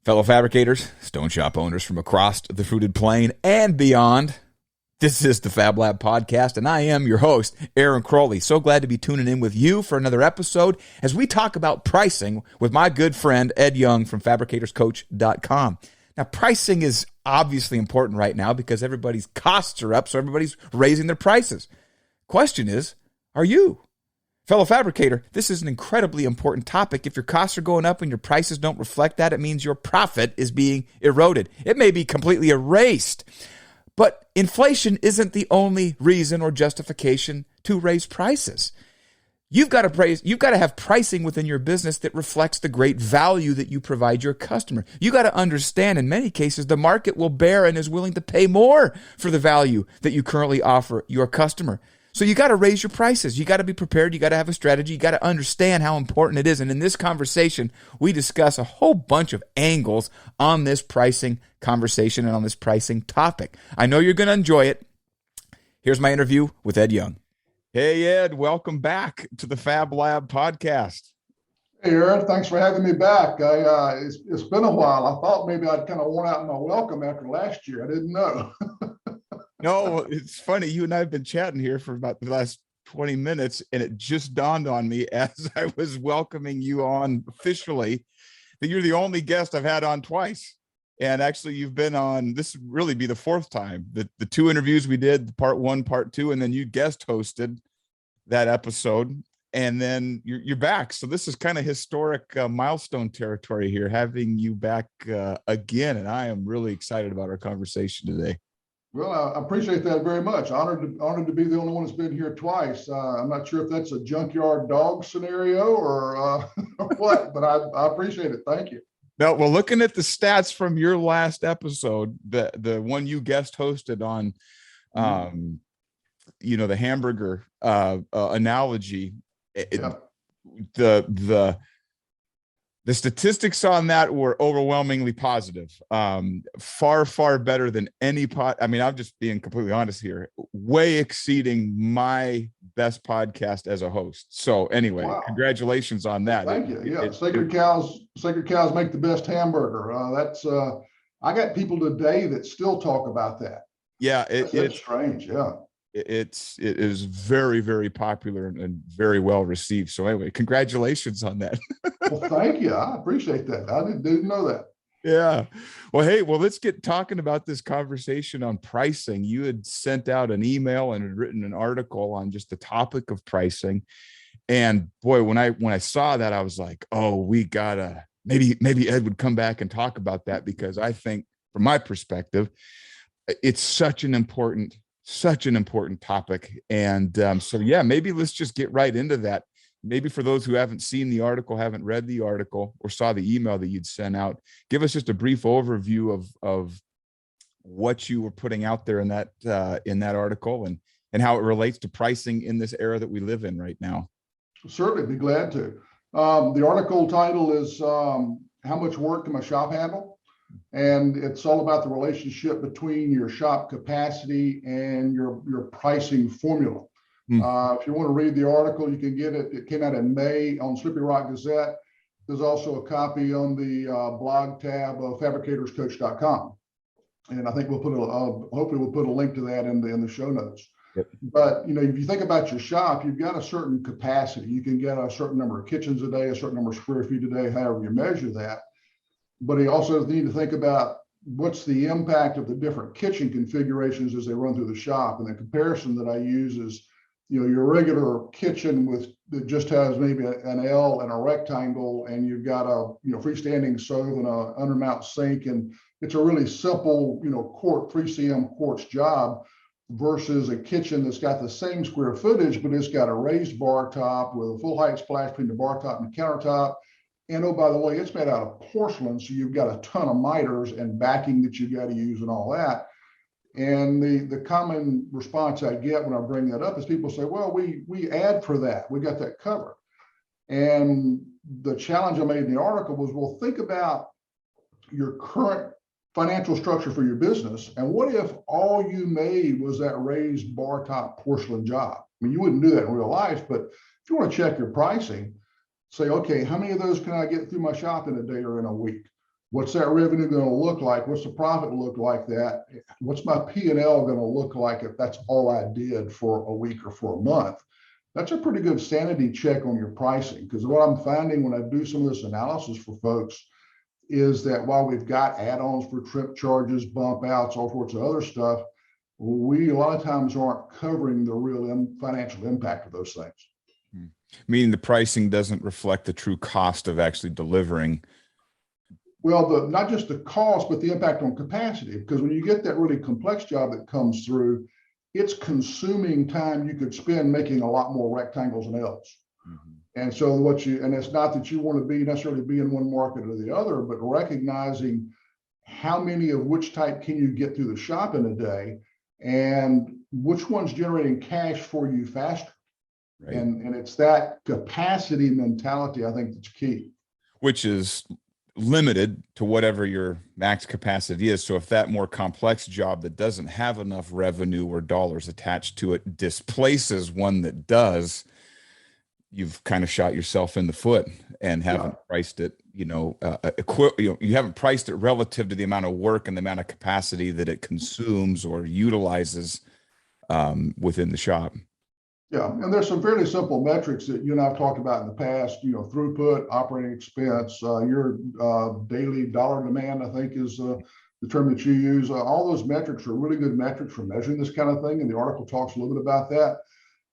Fellow fabricators, stone shop owners from across the fruited plain and beyond, this is the Fab Lab Podcast, and I am your host, Aaron Crowley. So glad to be tuning in with you for another episode as we talk about pricing with my good friend, Ed Young from fabricatorscoach.com. Now, pricing is obviously important right now because everybody's costs are up, so everybody's raising their prices. Question is, are you? Fellow fabricator, this is an incredibly important topic. If your costs are going up and your prices don't reflect that, it means your profit is being eroded. It may be completely erased. But inflation isn't the only reason or justification to raise prices. You've got to have pricing within your business that reflects the great value that you provide your customer. You got to understand, in many cases, the market will bear and is willing to pay more for the value that you currently offer your customer. So you got to raise your prices. You got to be prepared. You got to have a strategy. You got to understand how important it is. And in this conversation, we discuss a whole bunch of angles on this pricing conversation and on this pricing topic. I know you're going to enjoy it. Here's my interview with Ed Young. Hey, Ed, welcome back to the Fab Lab Podcast. Hey, Aaron, thanks for having me back. It's been a while. I thought maybe I'd kind of worn out my welcome after last year. I didn't know. No, it's funny. You and I have been chatting here for about the last 20 minutes, and it just dawned on me as I was welcoming you on officially that you're the only guest I've had on twice. And actually, you've been on, this would really be the fourth time. The two interviews we did, part one, part two, and then you guest hosted that episode, and then you're back. So this is kind of historic milestone territory here, having you back again. And I am really excited about our conversation today. Well, I appreciate that very much. Honored to be the only one that's been here twice. I'm not sure if that's a junkyard dog scenario or what, but I appreciate it. Thank you. Now, well, looking at the stats from your last episode, the one you guest hosted on, the hamburger analogy, the statistics on that were overwhelmingly positive, far better than any I'm just being completely honest here, way exceeding my best podcast as a host. So anyway, wow. Congratulations on that. Thank you. Yeah, sacred cows make the best hamburger. I got people today that still talk about that. Yeah, it's strange. Yeah. It is very, very popular and very well received. So anyway, congratulations on that. Well, thank you. I appreciate that. I didn't know that. Yeah. Well, hey, let's get talking about this conversation on pricing. You had sent out an email and had written an article on just the topic of pricing. And boy, when I saw that, I was like, oh, we gotta, maybe Ed would come back and talk about that, because I think from my perspective, it's such an important topic. And so, yeah, maybe let's just get right into that. Maybe for those who haven't seen the article, haven't read the article, or saw the email that you'd sent out, give us just a brief overview of what you were putting out there in that article and how it relates to pricing in this era that we live in right now. Certainly, be glad to. The article title is How Much Work Can My Shop Handle? And it's all about the relationship between your shop capacity and your pricing formula. If you want to read the article, you can get it. It came out in May on Slippery Rock Gazette. There's also a copy on the blog tab of fabricatorcoach.com. And I think hopefully we'll put a link to that in the show notes. Yep. But, if you think about your shop, you've got a certain capacity. You can get a certain number of kitchens a day, a certain number of square feet a day, however you measure that. But you also need to think about what's the impact of the different kitchen configurations as they run through the shop. And the comparison that I use is, your regular kitchen that just has maybe an L and a rectangle, and you've got a freestanding stove and a undermount sink, and it's a really simple 3 cm quartz job, versus a kitchen that's got the same square footage, but it's got a raised bar top with a full height splash between the bar top and the countertop. And oh, by the way, it's made out of porcelain, so you've got a ton of miters and backing that you've got to use and all that. And the common response I get when I bring that up is people say, well, we add for that. We got that covered. And the challenge I made in the article was, well, think about your current financial structure for your business. And what if all you made was that raised bar top porcelain job? I mean, you wouldn't do that in real life, but if you want to check your pricing, say, okay, how many of those can I get through my shop in a day or in a week? What's that revenue going to look like? What's the profit look like that? What's my P&L going to look like if that's all I did for a week or for a month? That's a pretty good sanity check on your pricing. Because what I'm finding when I do some of this analysis for folks is that while we've got add-ons for trip charges, bump outs, all sorts of other stuff, we a lot of times aren't covering the real financial impact of those things. Meaning the pricing doesn't reflect the true cost of actually delivering. Well, not just the cost, but the impact on capacity. Because when you get that really complex job that comes through, it's consuming time you could spend making a lot more rectangles and L's. And so and it's not that you want to necessarily be in one market or the other, but recognizing how many of which type can you get through the shop in a day and which one's generating cash for you faster. Right. And it's that capacity mentality, I think, that's key. Which is limited to whatever your max capacity is. So if that more complex job that doesn't have enough revenue or dollars attached to it displaces one that does, you've kind of shot yourself in the foot and haven't priced it, you haven't priced it relative to the amount of work and the amount of capacity that it consumes or utilizes within the shop. Yeah, and there's some fairly simple metrics that you and I've talked about in the past, throughput, operating expense, your daily dollar demand, I think is the term that you use. All those metrics are really good metrics for measuring this kind of thing. And the article talks a little bit about that.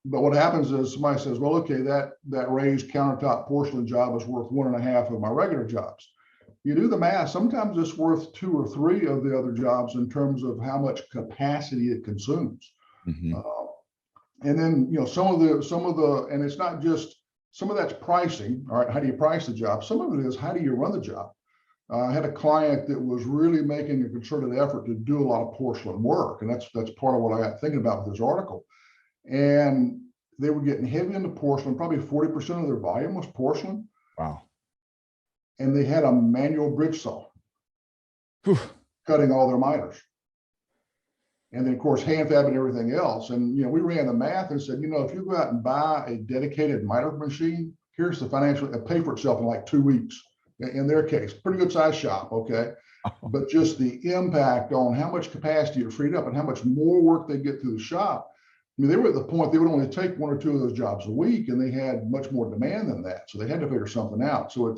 But what happens is somebody says, well, okay, that raised countertop porcelain job is worth 1.5 of my regular jobs. You do the math, sometimes it's worth 2 or 3 of the other jobs in terms of how much capacity it consumes. And then, some of the, and it's not just, some of that's pricing. All right, how do you price the job? Some of it is, how do you run the job? I had a client that was really making a concerted effort to do a lot of porcelain work. And that's part of what I got thinking about with this article. And they were getting heavy into porcelain, probably 40% of their volume was porcelain. Wow. And they had a manual bridge saw cutting all their miters. And then, of course, hand fab and everything else. And, we ran the math and said, if you go out and buy a dedicated miter machine, here's the financial, it'll pay for itself in like 2 weeks. In their case, pretty good size shop, okay? But just the impact on how much capacity it freed up and how much more work they get through the shop. I mean, they were at the point they would only take 1 or 2 of those jobs a week, and they had much more demand than that. So they had to figure something out. So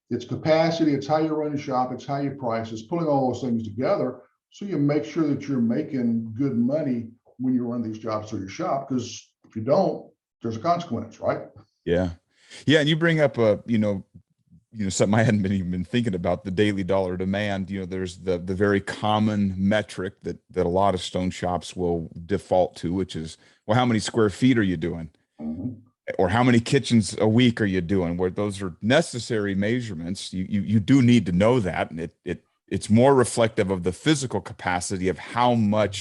it's capacity, it's how you run your shop, it's how you price, it's pulling all those things together. So you make sure that you're making good money when you run these jobs through your shop, because if you don't, there's a consequence, right? Yeah. And you bring up something I hadn't even been thinking about, the daily dollar demand. There's the very common metric that a lot of stone shops will default to, which is, well, how many square feet are you doing? Or how many kitchens a week are you doing? Where those are necessary measurements. You do need to know that, and it's more reflective of the physical capacity of how many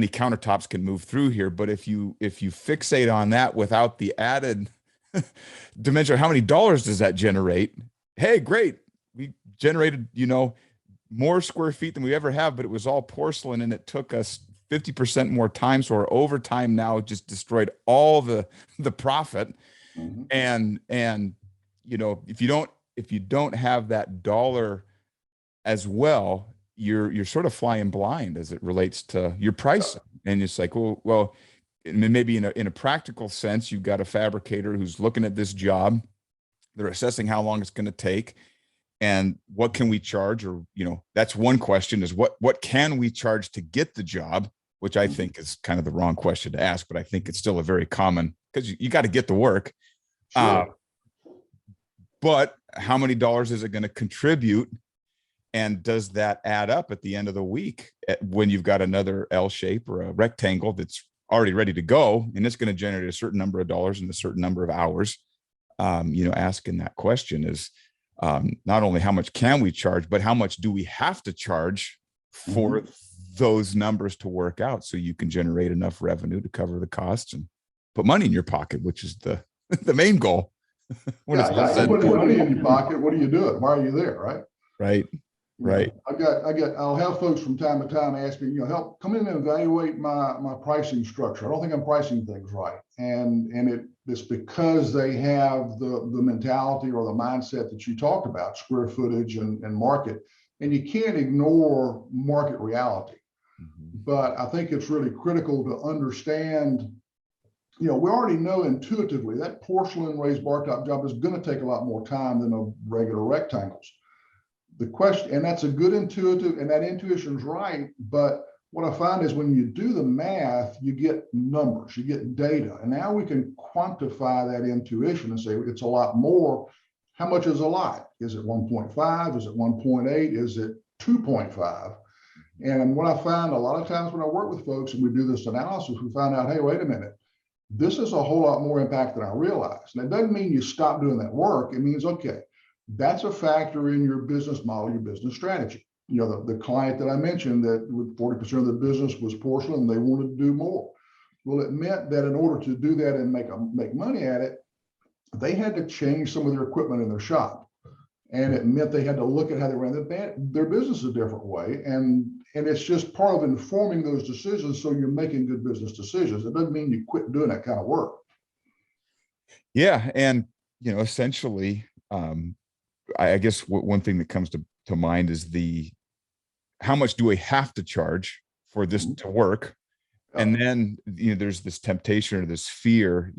countertops can move through here. But if you fixate on that without the added dimension, how many dollars does that generate? Hey, great. We generated, more square feet than we ever have, but it was all porcelain and it took us 50% more time. So our overtime now just destroyed all the profit. And if you don't have that dollar as well, you're sort of flying blind as it relates to your pricing. And it's like, well, maybe in a practical sense, you've got a fabricator who's looking at this job. They're assessing how long it's going to take and what can we charge, or, that's one question, is what can we charge to get the job, which I think is kind of the wrong question to ask, but I think it's still a very common, because you got to get the work. Sure. But how many dollars is it going to contribute? And does that add up at the end of the week when you've got another L shape or a rectangle that's already ready to go, and it's going to generate a certain number of dollars in a certain number of hours? Asking that question is not only how much can we charge, but how much do we have to charge for those numbers to work out, so you can generate enough revenue to cover the costs and put money in your pocket, which is the main goal. When it's put money in your pocket, what are you doing? Why are you there, right? Right. Right. I'll have folks from time to time ask me, help come in and evaluate my pricing structure. I don't think I'm pricing things right. And it's because they have the mentality or the mindset that you talked about, square footage and market. And you can't ignore market reality. Mm-hmm. But I think it's really critical to understand, we already know intuitively that porcelain raised bar top job is going to take a lot more time than a regular rectangles. The question, and that's a good intuitive, and that intuition's right. But what I find is when you do the math, you get numbers, you get data, and now we can quantify that intuition and say it's a lot more. How much is a lot? Is it 1.5? Is it 1.8? Is it 2.5? And what I find a lot of times when I work with folks and we do this analysis, we find out, hey, wait a minute, this is a whole lot more impact than I realized. And it doesn't mean you stop doing that work. It means, okay, that's a factor in your business model, your business strategy. The client that I mentioned that with 40% of the business was porcelain, they wanted to do more. Well, it meant that in order to do that and make money at it, they had to change some of their equipment in their shop. And it meant they had to look at how they ran their business a different way. And it's just part of informing those decisions. So you're making good business decisions. It doesn't mean you quit doing that kind of work. Yeah. And, essentially, I guess one thing that comes to mind is how much do we have to charge for this to work? And then, there's this temptation or this fear,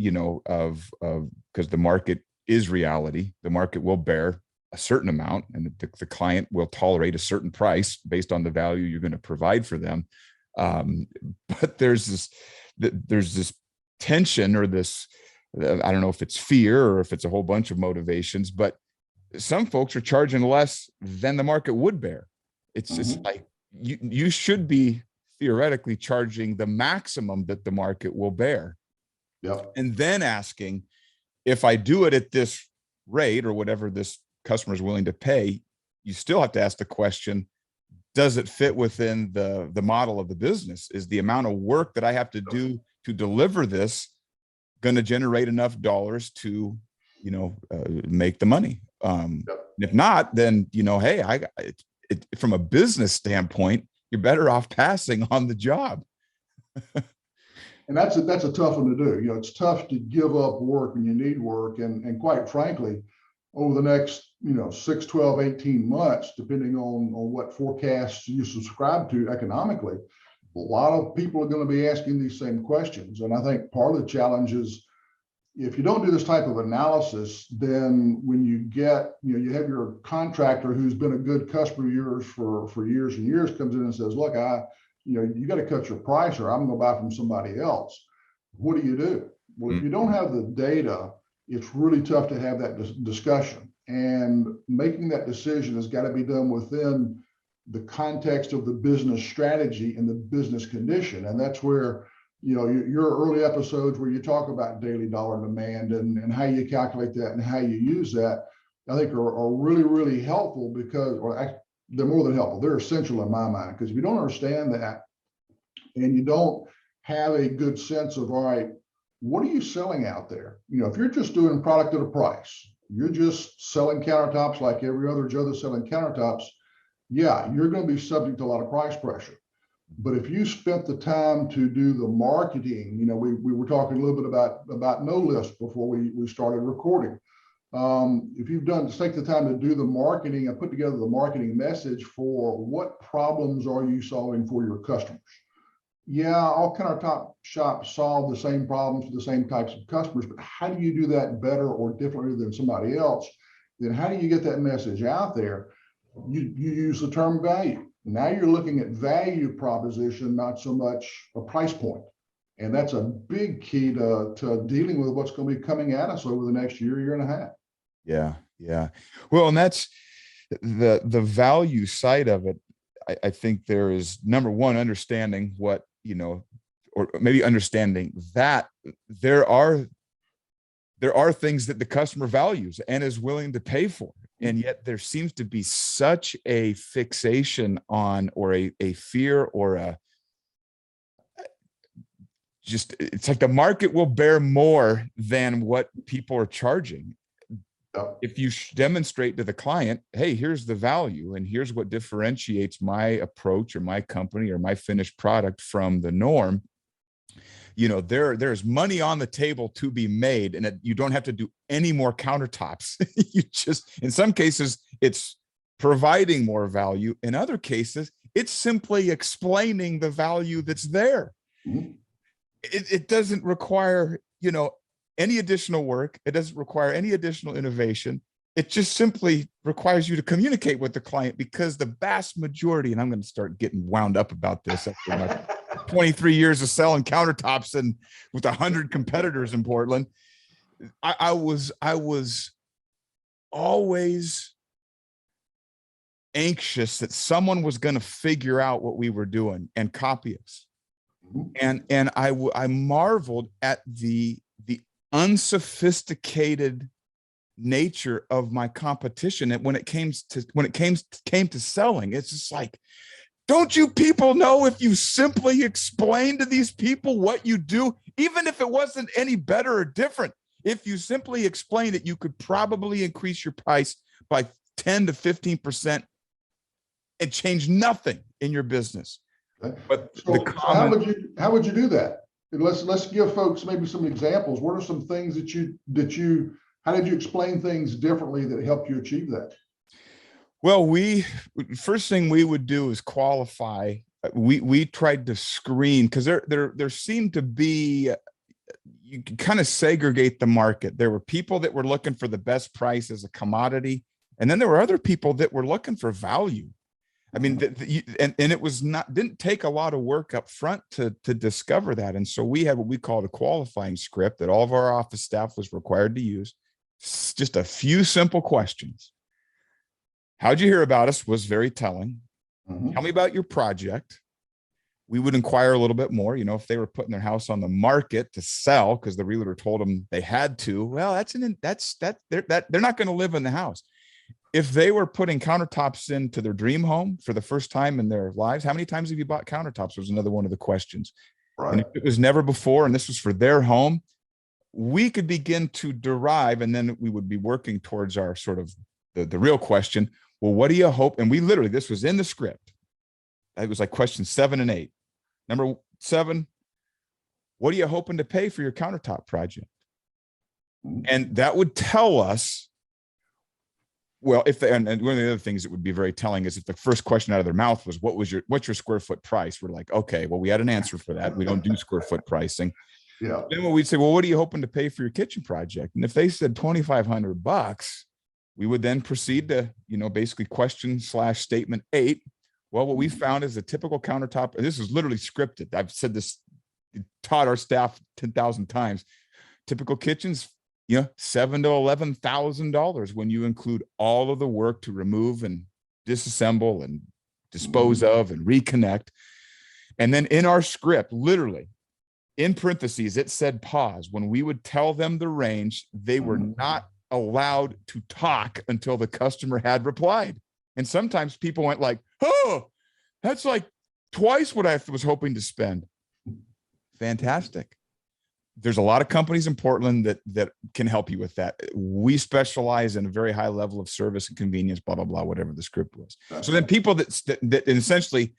of because the market is reality. The market will bear a certain amount, and the client will tolerate a certain price based on the value you're going to provide for them. But there's this tension or this, I don't know if it's fear or if it's a whole bunch of motivations, but some folks are charging less than the market would bear. It's just like you should be theoretically charging the maximum that the market will bear. Yep. And then asking, if I do it at this rate or whatever this customer is willing to pay, you still have to ask the question, does it fit within the model of the business? Is the amount of work that I have to do to deliver this going to generate enough dollars to, make the money? If not, then, hey, from a business standpoint, you're better off passing on the job. And that's a tough one to do. It's tough to give up work when you need work. And quite frankly, over the next, 6, 12, 18 months, depending on what forecasts you subscribe to economically, a lot of people are going to be asking these same questions. And I think part of the challenge is, if you don't do this type of analysis, then when you get, you have your contractor who's been a good customer of yours for years and years comes in and says, look, you got to cut your price or I'm going to buy from somebody else. What do? Well, if you don't have the data, it's really tough to have that discussion. And making that decision has got to be done within the context of the business strategy and the business condition. And that's where, your early episodes where you talk about daily dollar demand and how you calculate that and how you use that, I think are really, really helpful because, they're more than helpful. They're essential in my mind, because if you don't understand that and you don't have a good sense of, all right, what are you selling out there? If you're just doing product at a price, you're just selling countertops like every other Joe that's selling countertops, yeah, you're going to be subject to a lot of price pressure. But if you spent the time to do the marketing, we were talking a little bit about no list before we started recording. If you've take the time to do the marketing and put together the marketing message for what problems are you solving for your customers? Yeah, all countertop shops solve the same problems for the same types of customers, but how do you do that better or differently than somebody else? Then how do you get that message out there? You use the term value. Now you're looking at value proposition, not so much a price point. And that's a big key to dealing with what's going to be coming at us over the next year and a half. Yeah. Well, and that's the value side of it. I think there is, number one, understanding what, or maybe understanding that there are things that the customer values and is willing to pay for. And yet there seems to be such a fixation on, or a fear, or it's like the market will bear more than what people are charging. Yep. If you demonstrate to the client, hey, here's the value and here's what differentiates my approach or my company or my finished product from the norm, there's money on the table to be made, and you don't have to do any more countertops. You just, in some cases, it's providing more value. In other cases, it's simply explaining the value that's there. Mm-hmm. It doesn't require, any additional work. It doesn't require any additional innovation. It just simply requires you to communicate with the client, because the vast majority, and I'm going to start getting wound up about this after my 23 years of selling countertops and with 100 competitors in Portland, I was always anxious that someone was going to figure out what we were doing and copy us. And I marveled at the unsophisticated nature of my competition. And when it came to selling, it's just like, don't you people know, if you simply explain to these people what you do, even if it wasn't any better or different, if you simply explain it, you could probably increase your price by 10 to 15% and change nothing in your business. But so how would you do that? Let's give folks maybe some examples. What are some things how did you explain things differently that helped you achieve that? Well, first thing we would do is qualify. We tried to screen, because there seemed to be, you can kind of segregate the market. There were people that were looking for the best price as a commodity, and then there were other people that were looking for value. I mean, and it was didn't take a lot of work up front to discover that. And so we had what we called a qualifying script that all of our office staff was required to use. Just a few simple questions. How'd you hear about us? Was very telling. Mm-hmm. Tell me about your project. We would inquire a little bit more, if they were putting their house on the market to sell because the realtor told them they had to. Well, they're not going to live in the house. If they were putting countertops into their dream home for the first time in their lives, how many times have you bought countertops? Was another one of the questions. Right. And if it was never before, and this was for their home, we could begin to derive, and then we would be working towards our sort of the real question. Well, what do you hope? And we literally, this was in the script. It was like questions 7 and 8. Number 7, what are you hoping to pay for your countertop project? And that would tell us, well, and one of the other things that would be very telling is if the first question out of their mouth was, what's your square foot price? We're like, okay, well, we had an answer for that. We don't do square foot pricing. Yeah. Then we'd say, well, what are you hoping to pay for your kitchen project? And if they said $2,500, we would then proceed to, basically question/statement 8. Well, what we found is a typical countertop, and this is literally scripted. I've said this, taught our staff 10,000 times. Typical kitchens, $7,000 to $11,000 when you include all of the work to remove and disassemble and dispose of and reconnect. And then in our script, literally in parentheses, it said pause. When we would tell them the range, they were not allowed to talk until the customer had replied. And sometimes people went like, oh, that's like twice what I was hoping to spend. Fantastic. There's a lot of companies in Portland that can help you with that. We specialize in a very high level of service and convenience, blah, blah, blah, whatever the script was. So then people that essentially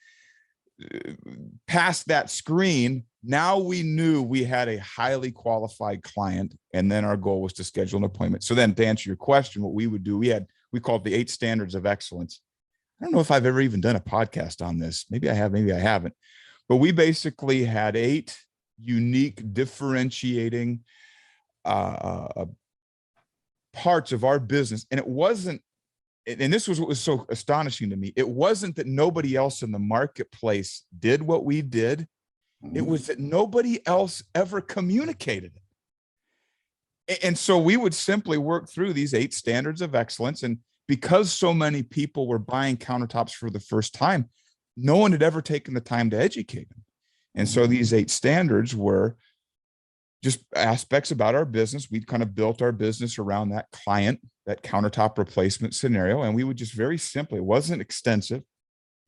past that screen, now we knew we had a highly qualified client, and then our goal was to schedule an appointment. So then to answer your question, what we would do, we called the 8 standards of excellence. I don't know if I've ever even done a podcast on this. Maybe I have, maybe I haven't. But we basically had 8 unique differentiating parts of our business. And it wasn't, and this was what was so astonishing to me. It wasn't that nobody else in the marketplace did what we did. It was that nobody else ever communicated it. And so we would simply work through these 8 standards of excellence. And because so many people were buying countertops for the first time, no one had ever taken the time to educate them. And so these 8 standards were just aspects about our business. We kind of built our business around that client, that countertop replacement scenario. And we would just very simply, it wasn't extensive,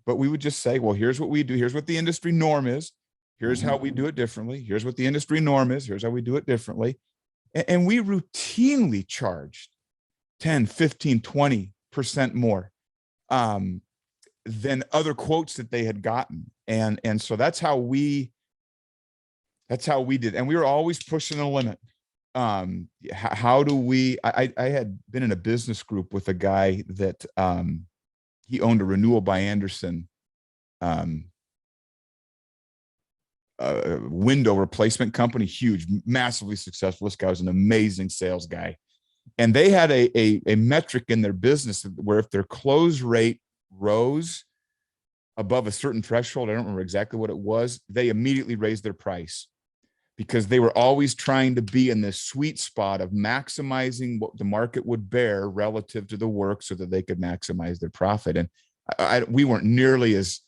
but we would just say, well, here's what we do. Here's what the industry norm is. Here's how we do it differently. Here's what the industry norm is. Here's how we do it differently. And we routinely charged 10, 15, 20% more than other quotes that they had gotten. And so that's how we did. And we were always pushing the limit. How do we, I had been in a business group with a guy that he owned a Renewal by Anderson window replacement company, huge, massively successful. This guy was an amazing sales guy. And they had a metric in their business where if their close rate rose above a certain threshold, I don't remember exactly what it was, they immediately raised their price, because they were always trying to be in this sweet spot of maximizing what the market would bear relative to the work so that they could maximize their profit. And we weren't nearly as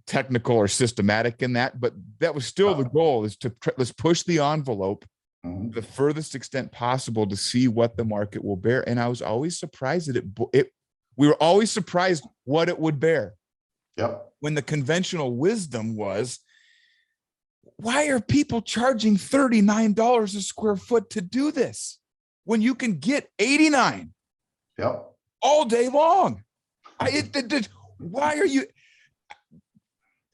technical or systematic in that, but that was still the goal, is to let's push the envelope to the furthest extent possible to see what the market will bear. And I was always surprised that we were always surprised what it would bear. Yep. When the conventional wisdom was, why are people charging $39 a square foot to do this when you can get 89 all day long? Why are you?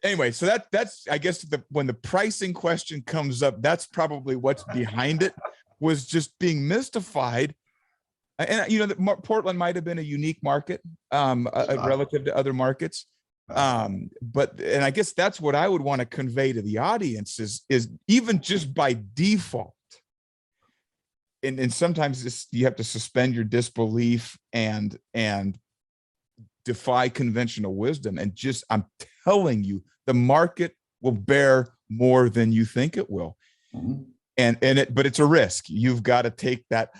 Anyway, so that's I guess when the pricing question comes up, that's probably what's behind it, was just being mystified. And Portland might have been a unique market relative to other markets. But I guess that's what I would want to convey to the audience is even just by default. And sometimes you have to suspend your disbelief and defy conventional wisdom. And just, I'm telling you, the market will bear more than you think it will. Mm-hmm. But it's a risk. You've got to take that.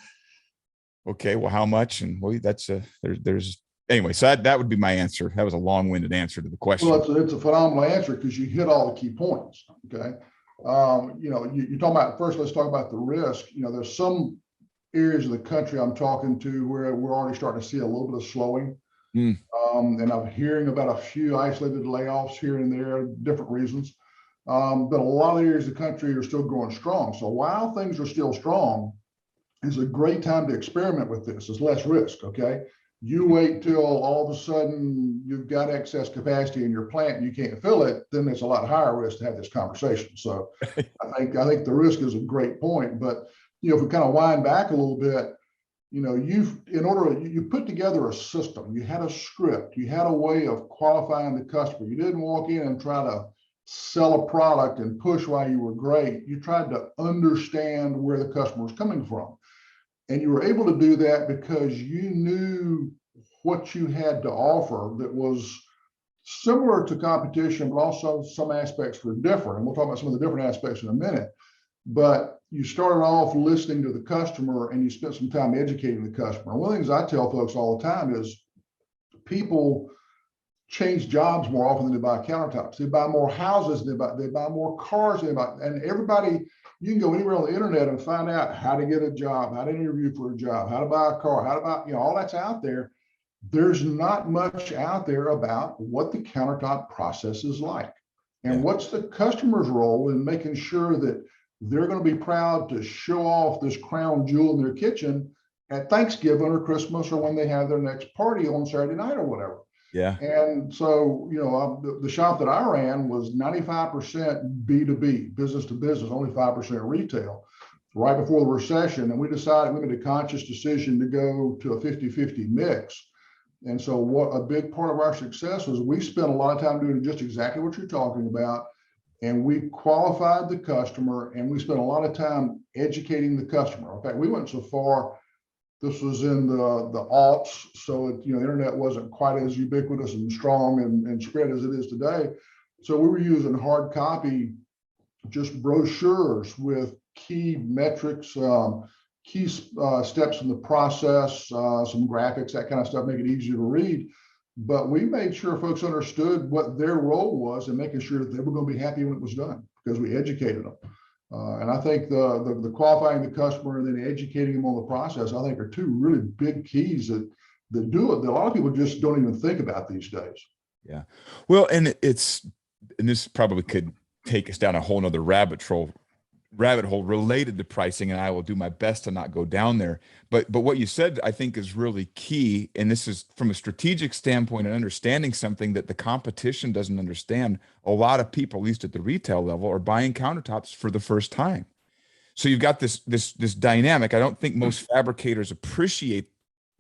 Okay, well, how much? And well, that's there's anyway, so that would be my answer. That was a long-winded answer to the question. Well, it's a phenomenal answer because you hit all the key points. Okay. You're talking about, first, let's talk about the risk. There's some areas of the country I'm talking to where we're already starting to see a little bit of slowing. And I'm hearing about a few isolated layoffs here and there, different reasons. But a lot of areas of the country are still going strong. So while things are still strong, it's a great time to experiment with this. It's less risk. Okay. You wait till all of a sudden you've got excess capacity in your plant and you can't fill it, then it's a lot higher risk to have this conversation. So I think the risk is a great point. But if we kind of wind back a little bit, you put together a system, you had a script, you had a way of qualifying the customer. You didn't walk in and try to sell a product and push why you were great. You tried to understand where the customer was coming from. And you were able to do that because you knew what you had to offer that was similar to competition, but also some aspects were different. And we'll talk about some of the different aspects in a minute. But you started off listening to the customer and you spent some time educating the customer. One of the things I tell folks all the time is people change jobs more often than they buy countertops. They buy more houses, they buy more cars, and everybody, you can go anywhere on the internet and find out how to get a job, how to interview for a job, how to buy a car, how to buy, all that's out there. There's not much out there about what the countertop process is like. And what's the customer's role in making sure that they're going to be proud to show off this crown jewel in their kitchen at Thanksgiving or Christmas or when they have their next party on Saturday night or whatever. Yeah. And so, the shop that I ran was 95% B2B, business to business, only 5% retail, right before the recession. And we decided we made a conscious decision to go to a 50-50 mix. And so what a big part of our success was, we spent a lot of time doing just exactly what you're talking about. And we qualified the customer and we spent a lot of time educating the customer. In fact, we went so far, this was in the aughts, so the internet wasn't quite as ubiquitous and strong and spread as it is today. So we were using hard copy, just brochures with key metrics, key steps in the process, some graphics, that kind of stuff, make it easier to read. But we made sure folks understood what their role was and making sure that they were going to be happy when it was done, because we educated them. And I think the qualifying the customer and then educating them on the process, I think, are two really big keys that do it, that a lot of people just don't even think about these days. Yeah. Well, and this probably could take us down a whole nother rabbit trail rabbit hole related to pricing, and I will do my best to not go down there. But what you said, I think, is really key, and this is from a strategic standpoint and understanding something that the competition doesn't understand. A lot of people, at least at the retail level, are buying countertops for the first time. So you've got this dynamic. I don't think most fabricators appreciate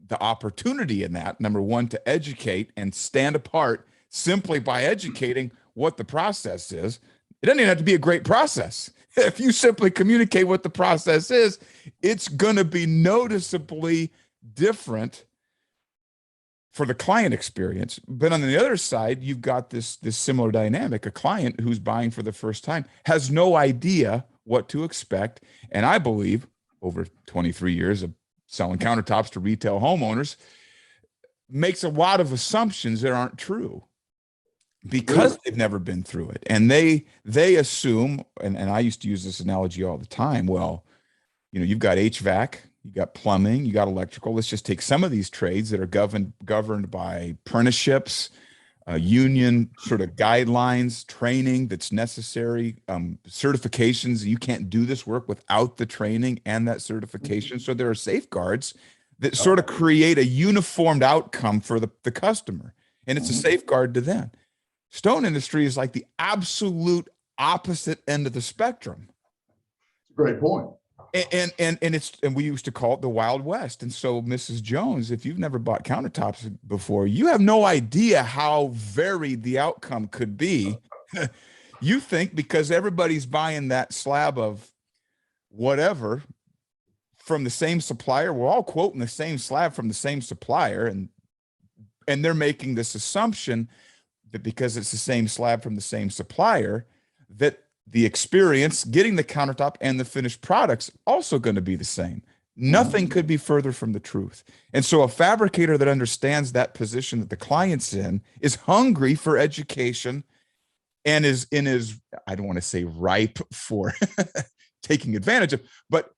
the opportunity in that. Number one, to educate and stand apart simply by educating what the process is. It doesn't even have to be a great process. If you simply communicate what the process is, it's going to be noticeably different for the client experience. But on the other side, you've got this similar dynamic. A client who's buying for the first time has no idea what to expect. And I believe over 23 years of selling countertops to retail homeowners makes a lot of assumptions that aren't true because they've never been through it. And they assume, and I used to use this analogy all the time, well, you've got HVAC, you got plumbing, you got electrical. Let's just take some of these trades that are governed by apprenticeships, union sort of guidelines, training that's necessary, certifications. You can't do this work without the training and that certification. So there are safeguards that sort of create a uniformed outcome for the customer. And it's a safeguard to them. Stone industry is like the absolute opposite end of the spectrum. Great point. And we used to call it the Wild West. And so, Mrs. Jones, if you've never bought countertops before, you have no idea how varied the outcome could be. You think because everybody's buying that slab of whatever from the same supplier, we're all quoting the same slab from the same supplier, and they're making this assumption that because it's the same slab from the same supplier, that the experience getting the countertop and the finished products also going to be the same. Nothing could be further from the truth. And so a fabricator that understands that position that the client's in is hungry for education and is I don't want to say ripe for taking advantage of, but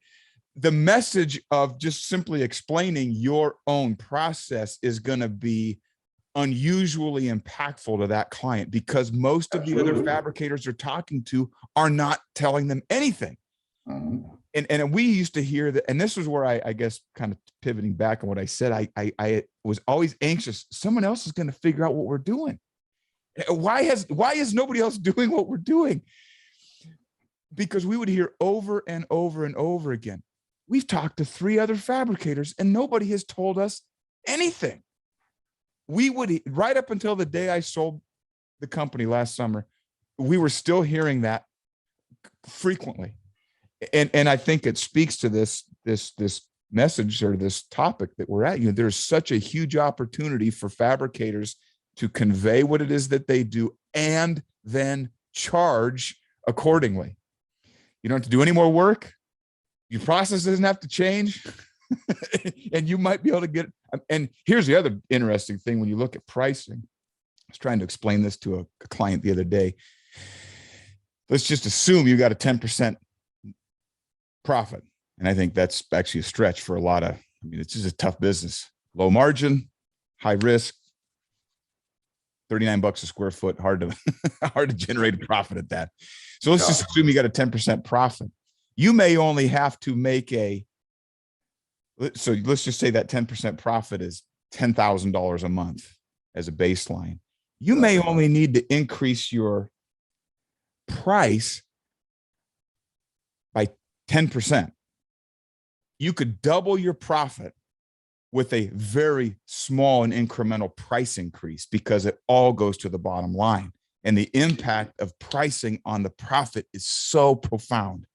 the message of just simply explaining your own process is going to be unusually impactful to that client because most of the other fabricators they're talking to are not telling them anything. And we used to hear that, and this was where I guess kind of pivoting back on what I said, I was always anxious. Someone else is going to figure out what we're doing. Why is nobody else doing what we're doing? Because we would hear over and over and over again, we've talked to 3 other fabricators and nobody has told us anything. We would, right up until the day I sold the company last summer, we were still hearing that frequently. And I think it speaks to this message or this topic that we're at. There's such a huge opportunity for fabricators to convey what it is that they do and then charge accordingly. You don't have to do any more work. Your process doesn't have to change. And you might be able to get, and here's the other interesting thing when you look at pricing. I was trying to explain this to a client the other day. Let's just assume you got a 10% profit. And I think that's actually a stretch for a lot of, it's just a tough business. Low margin, high risk, $39 a square foot, hard to generate a profit at that. So let's just assume you got a 10% profit. You may only have to make so let's just say that 10% profit is $10,000 a month as a baseline. You may only need to increase your price by 10%. You could double your profit with a very small and incremental price increase because it all goes to the bottom line. And the impact of pricing on the profit is so profound.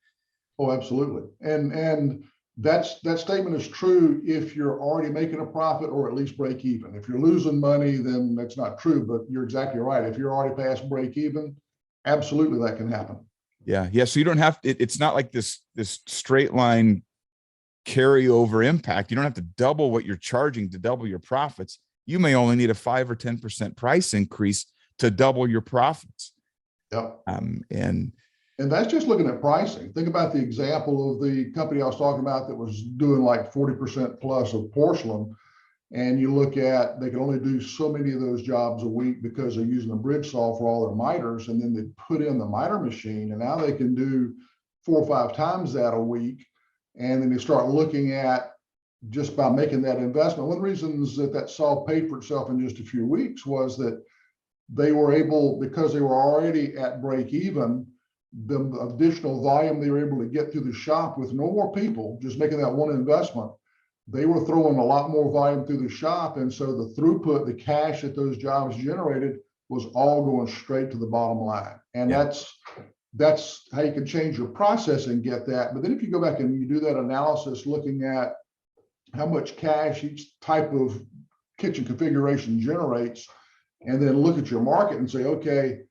Oh, absolutely. And that statement is true if you're already making a profit or at least break even. If you're losing money, then that's not true, but you're exactly right. If you're already past break even, absolutely that can happen. Yeah. So you don't have, it's not like this straight line carryover impact. You don't have to double what you're charging to double your profits. You may only need a 5 or 10% price increase to double your profits. Yep. And that's just looking at pricing. Think about the example of the company I was talking about that was doing like 40% plus of porcelain. And you look at, they can only do so many of those jobs a week because they're using a bridge saw for all their miters. And then they put in the miter machine and now they can do 4 or 5 times that a week. And then you start looking at, just by making that investment, one of the reasons that saw paid for itself in just a few weeks was that they were able, because they were already at break even, the additional volume they were able to get through the shop with no more people, just making that one investment, they were throwing a lot more volume through the shop. And so the throughput, the cash that those jobs generated was all going straight to the bottom line. And that's how you can change your process and get that. But then if you go back and you do that analysis, looking at how much cash each type of kitchen configuration generates, and then look at your market and say, okay,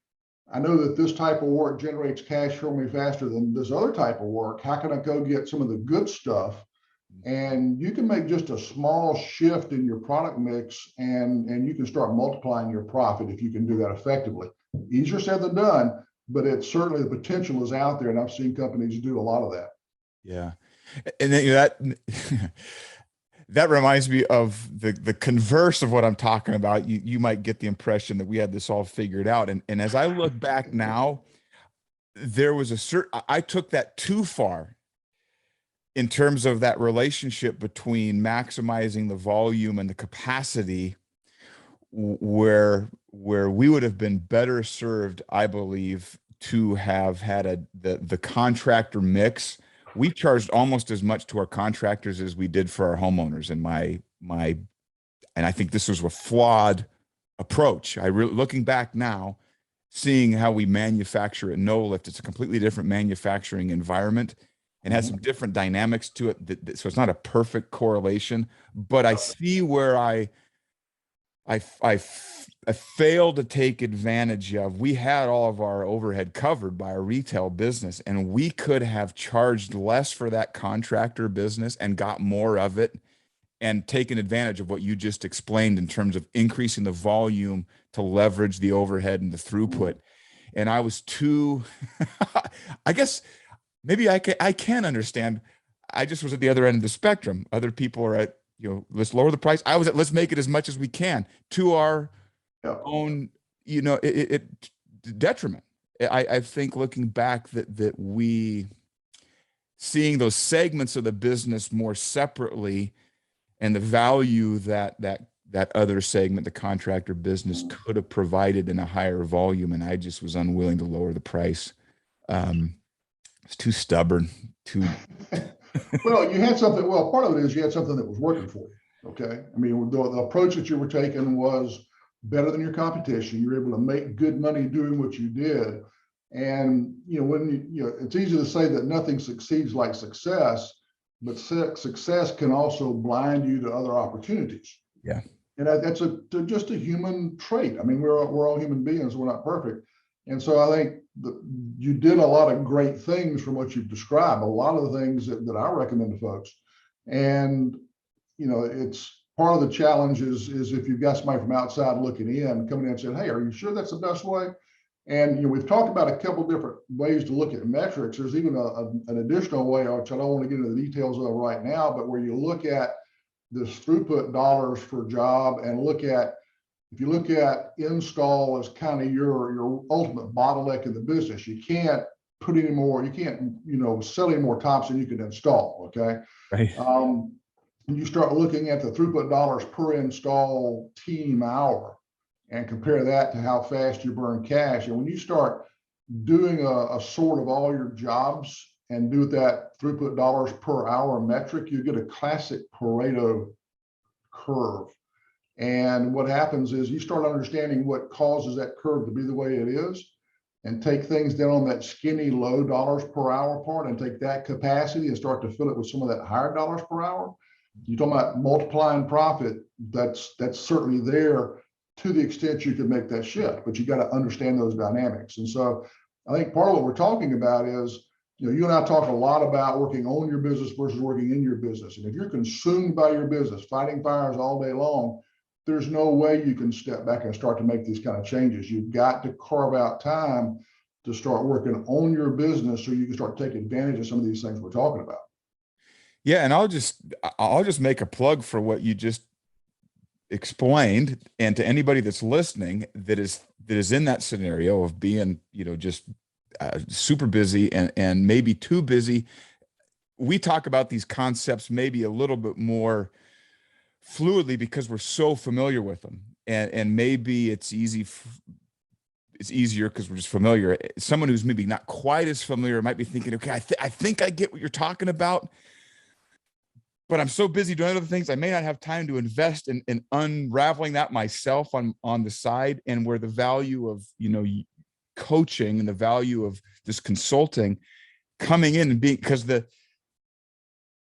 I know that this type of work generates cash for me faster than this other type of work. How can I go get some of the good stuff? And you can make just a small shift in your product mix, and you can start multiplying your profit if you can do that effectively. Easier said than done, but it's certainly, the potential is out there, and I've seen companies do a lot of that. Yeah. And then that reminds me of the converse of what I'm talking about. You might get the impression that we had this all figured out. And as I look back now, there was I took that too far in terms of that relationship between maximizing the volume and the capacity, where we would have been better served, I believe, to have had the contractor mix. We charged almost as much to our contractors as we did for our homeowners. And and I think this was a flawed approach. Looking back now, seeing how we manufacture at No Lift, it's a completely different manufacturing environment and has some different dynamics to it. So it's not a perfect correlation, but I see where I failed to take advantage of. We had all of our overhead covered by our retail business, and we could have charged less for that contractor business and got more of it, and taken advantage of what you just explained in terms of increasing the volume to leverage the overhead and the throughput. And I was too, I guess maybe I can understand. I just was at the other end of the spectrum. Other people are at, let's lower the price. I was at, let's make it as much as we can to our own, detriment. I think looking back that we, seeing those segments of the business more separately, and the value that other segment, the contractor business, could have provided in a higher volume, and I just was unwilling to lower the price. It's too stubborn. Well, you had something. Well, part of it is you had something that was working for you. Okay, I mean, the approach that you were taking was better than your competition. You were able to make good money doing what you did, and when it's easy to say that nothing succeeds like success, but success can also blind you to other opportunities. Yeah, and that's just a human trait. I mean, we're all human beings. We're not perfect, and so I think you did a lot of great things from what you've described. A lot of the things that I recommend to folks, and it's part of the challenge is if you've got somebody from outside looking in, coming in and saying, "Hey, are you sure that's the best way?" And we've talked about a couple different ways to look at metrics. There's even an additional way, which I don't want to get into the details of right now, but where you look at this throughput dollars per job, and if you look at install as kind of your ultimate bottleneck in the business, you can't put any more, you can't sell any more tops than you can install. Okay, right. And you start looking at the throughput dollars per install team hour, and compare that to how fast you burn cash. And when you start doing a sort of all your jobs and do that throughput dollars per hour metric, you get a classic Pareto curve. And what happens is you start understanding what causes that curve to be the way it is, and take things down on that skinny low dollars per hour part, and take that capacity and start to fill it with some of that higher dollars per hour. You're talking about multiplying profit. That's certainly there, to the extent you can make that shift, but you got to understand those dynamics. And so I think part of what we're talking about is, you and I talk a lot about working on your business versus working in your business. And if you're consumed by your business, fighting fires all day long, there's no way you can step back and start to make these kind of changes. You've got to carve out time to start working on your business so you can start taking advantage of some of these things we're talking about. Yeah, and I'll just make a plug for what you just explained, and to anybody that's listening that is in that scenario of being just super busy and maybe too busy. We talk about these concepts maybe a little bit more fluidly because we're so familiar with them, and maybe it's easier because we're just familiar. Someone who's maybe not quite as familiar might be thinking, okay, I think I get what you're talking about, but I'm so busy doing other things, I may not have time to invest in unraveling that myself on the side. And where the value of, coaching and the value of this consulting coming in and being, because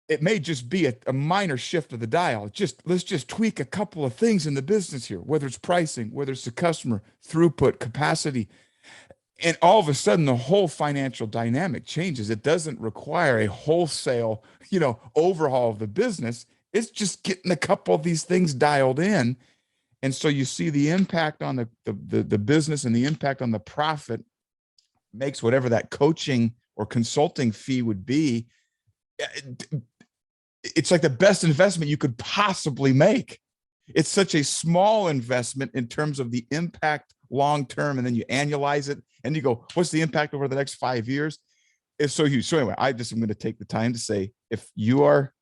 it may just be a minor shift of the dial. Let's just tweak a couple of things in the business here, whether it's pricing, whether it's the customer, throughput, capacity. And all of a sudden, the whole financial dynamic changes. It doesn't require a wholesale, overhaul of the business. It's just getting a couple of these things dialed in. And so you see the impact on the business, and the impact on the profit makes whatever that coaching or consulting fee would be. It's like the best investment you could possibly make. It's such a small investment in terms of the impact long term, and then you annualize it and you go, what's the impact over the next 5 years? It's so huge. So anyway, I just am going to take the time to say, if you are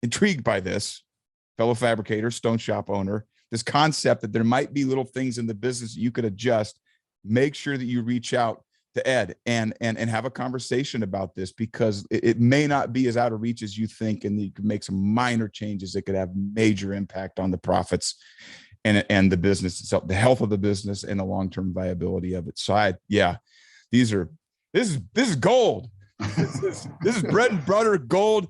intrigued by this, fellow fabricator, stone shop owner, this concept that there might be little things in the business that you could adjust, make sure that you reach out to Ed and have a conversation about this, because it may not be as out of reach as you think, and you can make some minor changes that could have major impact on the profits and the business itself, the health of the business, and the long-term viability of it. So this is gold. This is bread and butter gold.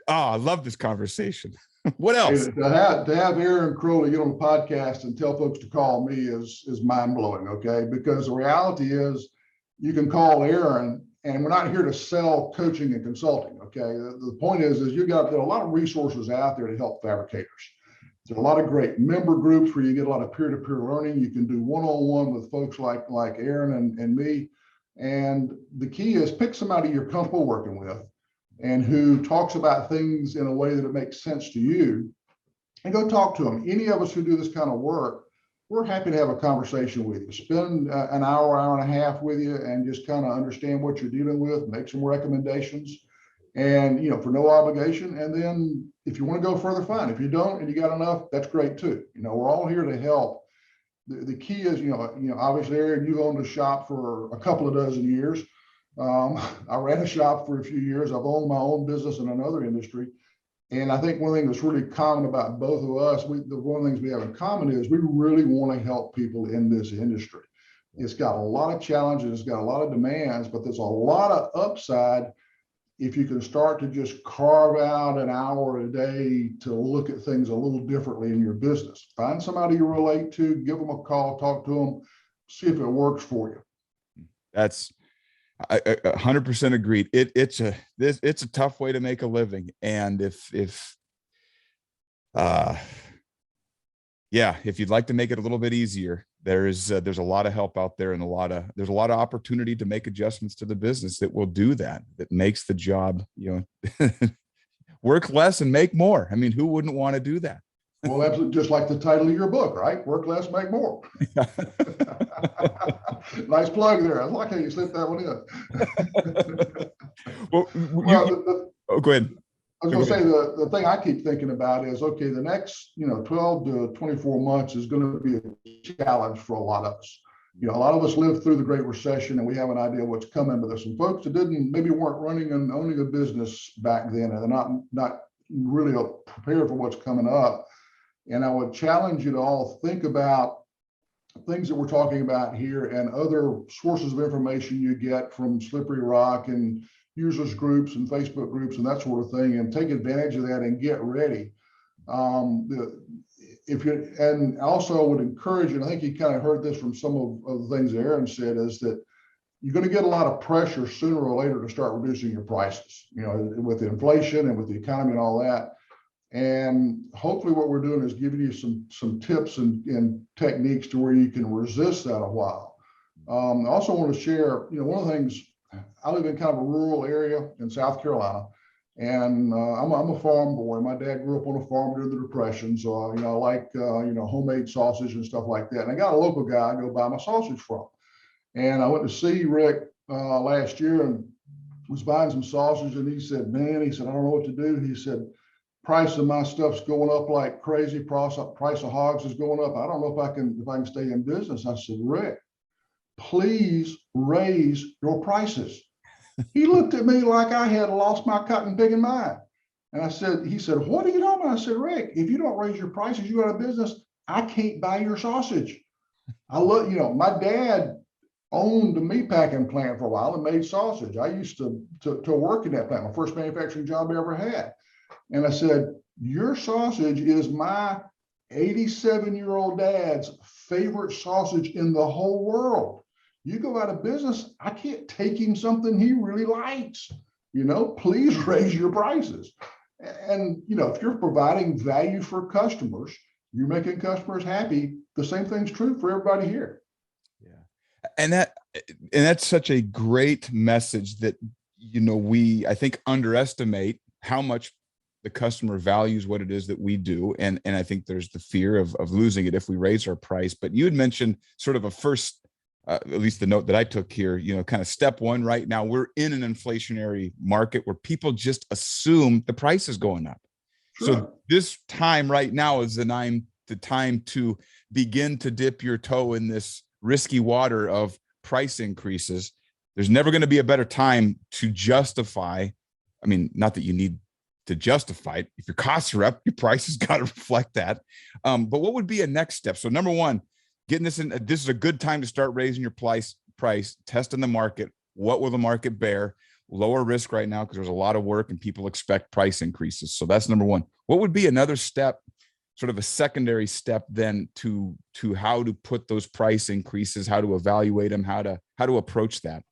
I love this conversation. What else? To have Aaron Crowley get on the podcast and tell folks to call me is mind-blowing, okay? Because the reality is, you can call Aaron, and we're not here to sell coaching and consulting, okay? The point is there are a lot of resources out there to help fabricators. There's a lot of great member groups where you get a lot of peer-to-peer learning. You can do one-on-one with folks like Aaron and me. And the key is, pick somebody you're comfortable working with and who talks about things in a way that it makes sense to you, and go talk to them. Any of us who do this kind of work, we're happy to have a conversation with you. Spend an hour and a half with you and just kind of understand what you're dealing with, make some recommendations, and for no obligation. And then if you want to go further, fine. If you don't and you got enough, that's great too. We're all here to help. The key is, obviously, Aaron, you've owned a shop for a couple of dozen years. I ran a shop for a few years. I've owned my own business in another industry. And I think one thing that's really common about both of us, one of the things we have in common is we really want to help people in this industry. It's got a lot of challenges, it's got a lot of demands, but there's a lot of upside if you can start to just carve out an hour a day to look at things a little differently in your business. Find somebody you relate to, give them a call, talk to them, see if it works for you. That's 100% agreed. It's a tough way to make a living. And if you'd like to make it a little bit easier, there's a lot of help out there, and there's a lot of opportunity to make adjustments to the business that will do that makes the job, work less and make more. I mean, who wouldn't want to do that? Well, absolutely. Just like the title of your book, right? Work less, make more. Nice plug there. I like how you slipped that one in. Go ahead. I was going to say, the thing I keep thinking about is, okay, the next 12 to 24 months is going to be a challenge for a lot of us. A lot of us lived through the Great Recession, and we have an idea what's coming. But there's some folks that maybe weren't running and owning a business back then, and they're not really prepared for what's coming up. And I would challenge you to all think about things that we're talking about here and other sources of information you get from Slippery Rock and users groups and Facebook groups and that sort of thing, and take advantage of that and get ready. And also would encourage you, and I think you kind of heard this from some of the things Aaron said, is that you're going to get a lot of pressure sooner or later to start reducing your prices, with inflation and with the economy and all that. And hopefully what we're doing is giving you some tips and techniques to where you can resist that a while. I also want to share, one of the things, I live in kind of a rural area in South Carolina, and I'm a farm boy. My dad grew up on a farm during the Depression, so I like homemade sausage and stuff like that. And I got a local guy I go buy my sausage from. And I went to see Rick last year and was buying some sausage, and he said, man, he said, I don't know what to do. He said, price of my stuff's going up like crazy. Price of hogs is going up. I don't know if I can stay in business. I said, Rick, please raise your prices. He looked at me like I had lost my cotton picking mind. And he said, what are you talking about? I said, Rick, if you don't raise your prices, you go out of business. I can't buy your sausage. My dad owned a meat packing plant for a while and made sausage. I used to work in that plant, my first manufacturing job I ever had. And I said, your sausage is my 87-year-old dad's favorite sausage in the whole world. You go out of business, I can't take him something he really likes. Please raise your prices. And, if you're providing value for customers, you're making customers happy. The same thing's true for everybody here. Yeah. And that's such a great message that, we, I think, underestimate how much the customer values what it is that we do. And I think there's the fear of losing it if we raise our price. But you had mentioned sort of a first, at least the note that I took here, kind of step one. Right now, we're in an inflationary market where people just assume the price is going up. Sure. So this time right now is the time to begin to dip your toe in this risky water of price increases. There's never going to be a better time to justify. I mean, not that you need to justify it. If your costs are up, your price has got to reflect that. But what would be a next step? So number one, getting this in, this is a good time to start raising your price, testing the market. What will the market bear? Lower risk right now because there's a lot of work and people expect price increases. So that's number one. What would be another step, sort of a secondary step then to how to put those price increases, how to evaluate them, how to approach that?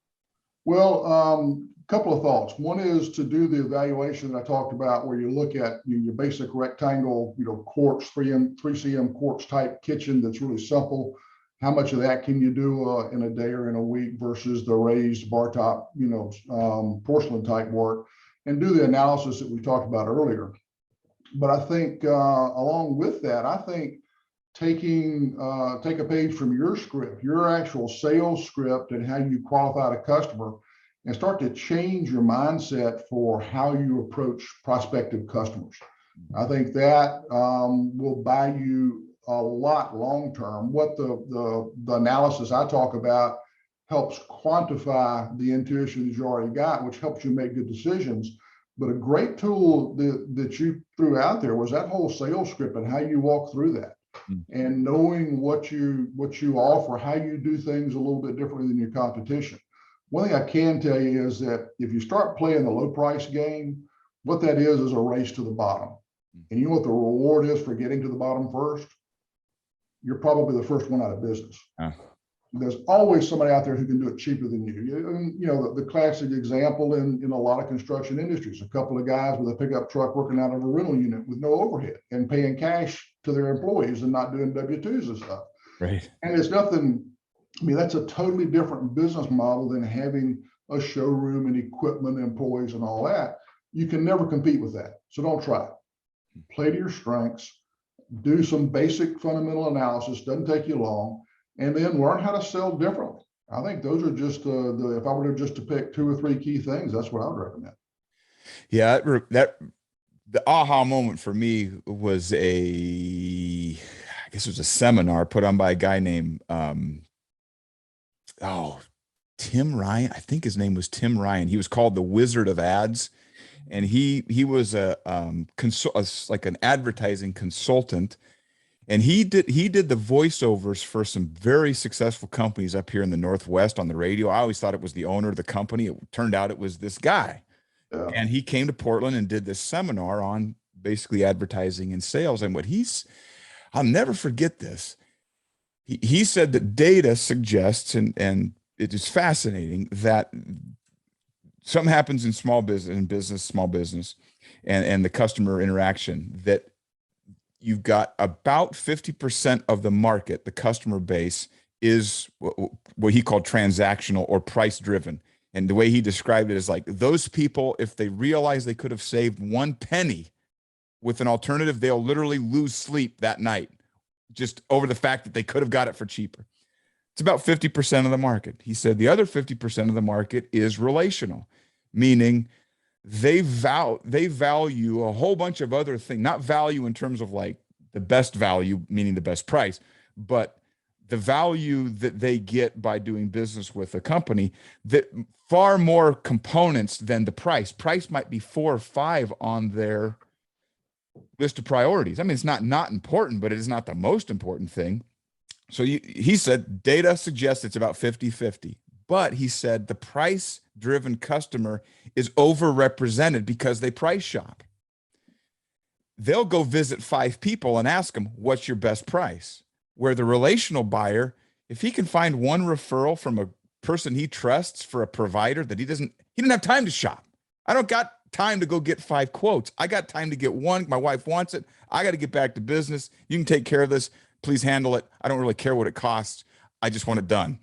Well, a couple of thoughts. One is to do the evaluation that I talked about, where you look at your basic rectangle, quartz, 3cm quartz type kitchen that's really simple. How much of that can you do in a day or in a week versus the raised bar top, porcelain type work, and do the analysis that we talked about earlier. But I think along with that, I think take a page from your script, your actual sales script, and how you qualify a customer, and start to change your mindset for how you approach prospective customers. I think that will buy you a lot long term. What the analysis I talk about helps quantify the intuition that you already got, which helps you make good decisions. But a great tool that you threw out there was that whole sales script and how you walk through that. And knowing what you offer, how you do things a little bit differently than your competition. One thing I can tell you is that if you start playing the low price game, what that is a race to the bottom. And you know what the reward is for getting to the bottom first? You're probably the first one out of business. There's always somebody out there who can do it cheaper than you. The classic example in a lot of construction industries, a couple of guys with a pickup truck working out of a rental unit with no overhead and paying cash to their employees and not doing W-2s and stuff. Right. And it's nothing, that's a totally different business model than having a showroom and equipment, employees and all that. You can never compete with that. So don't try it. Play to your strengths, do some basic fundamental analysis, doesn't take you long, and then learn how to sell differently. I think those are just if I were to pick 2 or 3 key things, that's what I would recommend. Yeah, the aha moment for me was I guess it was a seminar put on by a guy named Tim Ryan. I think his name was Tim Ryan. He was called the Wizard of Ads, and he was like an advertising consultant. And he did the voiceovers for some very successful companies up here in the Northwest on the radio. I always thought it was the owner of the company. It turned out it was this guy. Yeah. And he came to Portland and did this seminar on basically advertising and sales. And I'll never forget this. He said that data suggests, and it is fascinating, that something happens in small business, and the customer interaction, that you've got about 50% of the market, the customer base, is what he called transactional or price driven. And the way he described it is like those people, if they realize they could have saved 1 penny with an alternative, they'll literally lose sleep that night just over the fact that they could have got it for cheaper. It's about 50% of the market. He said the other 50% of the market is relational, meaning they value a whole bunch of other things, not value in terms of like the best value, meaning the best price, but the value that they get by doing business with a company that far more components than the price. Price might be 4 or 5 on their list of priorities. I mean, it's not important, but it is not the most important thing. So he said data suggests it's about 50-50. But he said the price driven customer is overrepresented because they price shop. They'll go visit 5 people and ask them, what's your best price? Where the relational buyer, if he can find one referral from a person he trusts for a provider that he didn't have time to shop. I don't got time to go get 5 quotes. I got time to get one. My wife wants it. I got to get back to business. You can take care of this. Please handle it. I don't really care what it costs. I just want it done.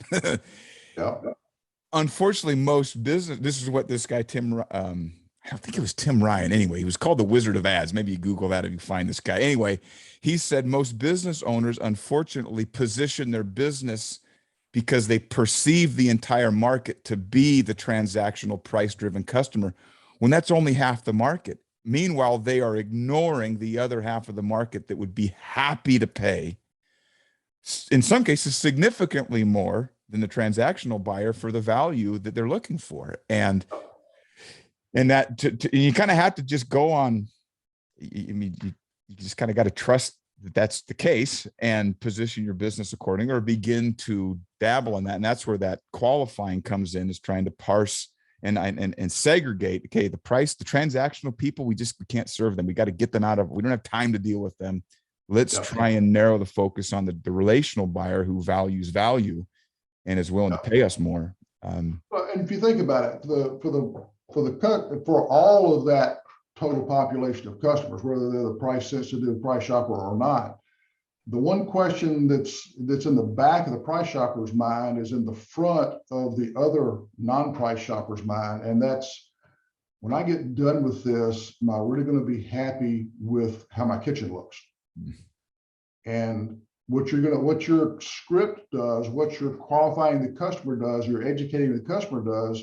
Yeah. Unfortunately, most business, this is what this guy, I don't think it was Tim Ryan. Anyway, he was called the Wizard of Ads. Maybe you Google that if you find this guy. Anyway, he said most business owners, unfortunately, position their business because they perceive the entire market to be the transactional price-driven customer, when that's only half the market. Meanwhile, they are ignoring the other half of the market that would be happy to pay, in some cases, significantly more than the transactional buyer for the value that they're looking for. And that you kind of have to just go on. I mean, you just kind of got to trust that that's the case and position your business accordingly, or begin to dabble in that. And that's where that qualifying comes in, is trying to parse and segregate. Okay, the price, the transactional people, we can't serve them. We got to get them out of. We don't have time to deal with them. Let's try and narrow the focus on the relational buyer who values value and is willing to pay us more. Well, and if you think about it, for all of that total population of customers, whether they're the price sensitive price shopper or not, the one question that's in the back of the price shopper's mind is in the front of the other non-price shopper's mind, and that's, when I get done with this, am I really going to be happy with how my kitchen looks? And what your script does, what you're qualifying the customer does, you're educating the customer does,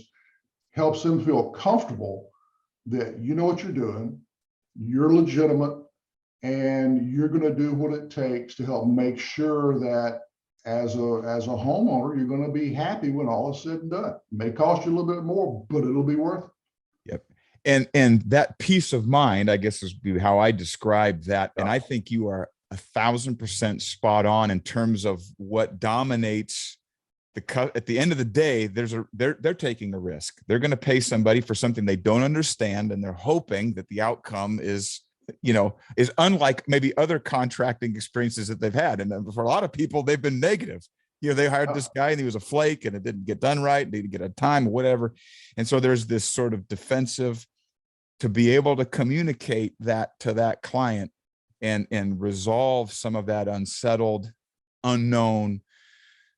helps them feel comfortable that you know what you're doing, you're legitimate, and you're going to do what it takes to help make sure that as a homeowner, you're going to be happy when all is said and done. It may cost you a little bit more, but it'll be worth it. Yep. And that peace of mind, I guess, is how I describe that. And I think you are 1,000% spot on in terms of what dominates at the end of the day. They're taking a risk. They're going to pay somebody for something they don't understand, and they're hoping that the outcome is unlike maybe other contracting experiences that they've had. And for a lot of people, they've been negative. They hired this guy and he was a flake and it didn't get done right. They didn't get a time or whatever. And so there's this sort of defensive to be able to communicate that to that client and resolve some of that unsettled, unknown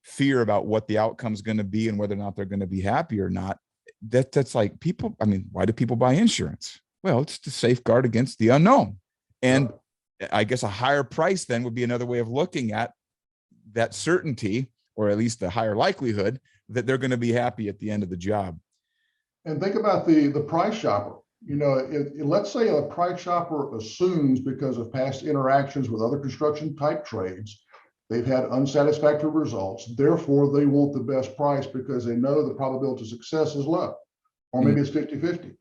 fear about what the outcome is going to be and whether or not they're going to be happy or not. That's like people. I mean, why do people buy insurance? Well, it's to safeguard against the unknown. And I guess a higher price then would be another way of looking at that certainty, or at least the higher likelihood that they're going to be happy at the end of the job. And think about the price shopper. Let's say a price shopper assumes, because of past interactions with other construction type trades, they've had unsatisfactory results. Therefore, they want the best price because they know the probability of success is low, or maybe it's 50-50.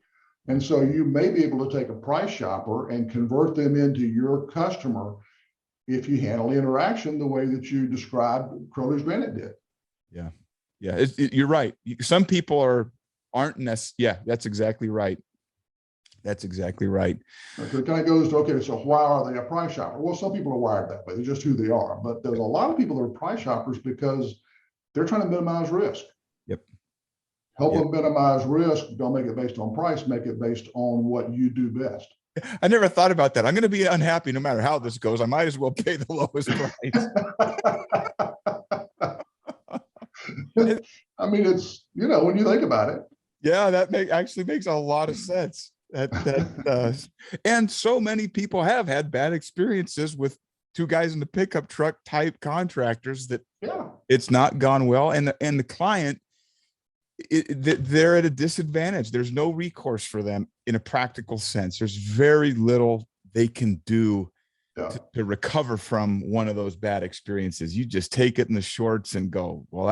And so you may be able to take a price shopper and convert them into your customer if you handle the interaction the way that you described Crowley's Granite did. Yeah. You're right. Some people aren't necessarily. Yeah, that's exactly right. That's exactly right. So it kind of goes to, okay, so why are they a price shopper? Well, some people are wired that way. They're just who they are. But there's a lot of people that are price shoppers because they're trying to minimize risk. Yep. Help them minimize risk. Don't make it based on price. Make it based on what you do best. I never thought about that. I'm going to be unhappy no matter how this goes. I might as well pay the lowest price. I mean, it's, when you think about it. Yeah, that actually makes a lot of sense. That does. And so many people have had bad experiences with 2 guys in the pickup truck type contractors that It's not gone well, and the client, they're at a disadvantage. There's no recourse for them in a practical sense. There's very little they can do to recover from one of those bad experiences. You just take it in the shorts and go, well,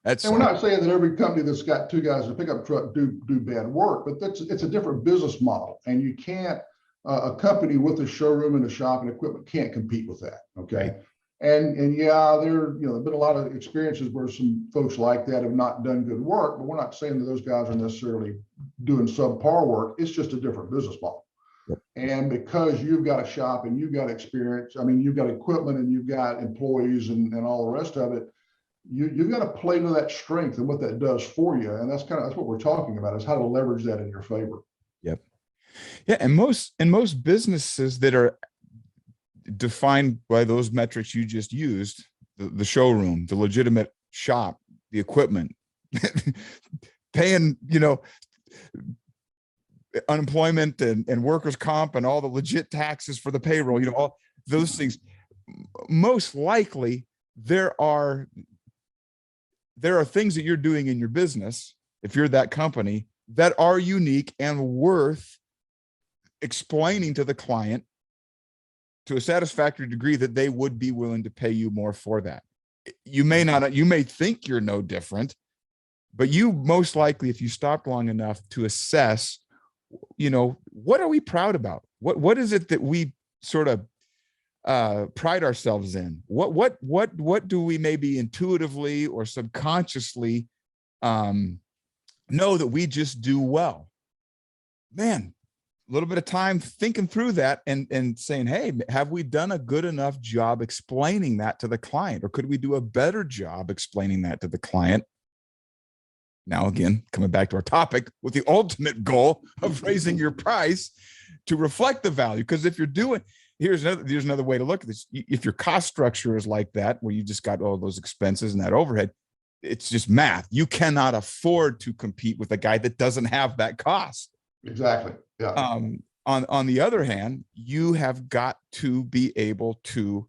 that's. And we're not saying that every company that's got two guys in a pickup truck do bad work, but it's a different business model, and you can't. A company with a showroom and a shop and equipment can't compete with that. Okay. Right. And yeah, there've been a lot of experiences where some folks like that have not done good work, but we're not saying that those guys are necessarily doing subpar work. It's just a different business model. Yep. And because you've got a shop and you've got experience, I mean, you've got equipment and you've got employees and all the rest of it, you've got to play to that strength and what that does for you. And that's what we're talking about, is how to leverage that in your favor. Yep. Yeah. And most businesses that are defined by those metrics you just used, the showroom, the legitimate shop, the equipment, paying, unemployment and workers' comp and all the legit taxes for the payroll, all those things. Most likely there are things that you're doing in your business, if you're that company, that are unique and worth explaining to the client to a satisfactory degree that they would be willing to pay you more for that. You may think you're no different, but you most likely, if you stopped long enough to assess, what are we proud about? What is it that we sort of pride ourselves in? What do we maybe intuitively or subconsciously know that we just do well? Man, a little bit of time thinking through that and saying, hey, have we done a good enough job explaining that to the client? Or could we do a better job explaining that to the client? Now, again, coming back to our topic, with the ultimate goal of raising your price to reflect the value. Because if you're doing, here's another way to look at this. If your cost structure is like that, where you just got all those expenses and that overhead, it's just math. You cannot afford to compete with a guy that doesn't have that cost. Exactly. Yeah. On the other hand, you have got to be able to,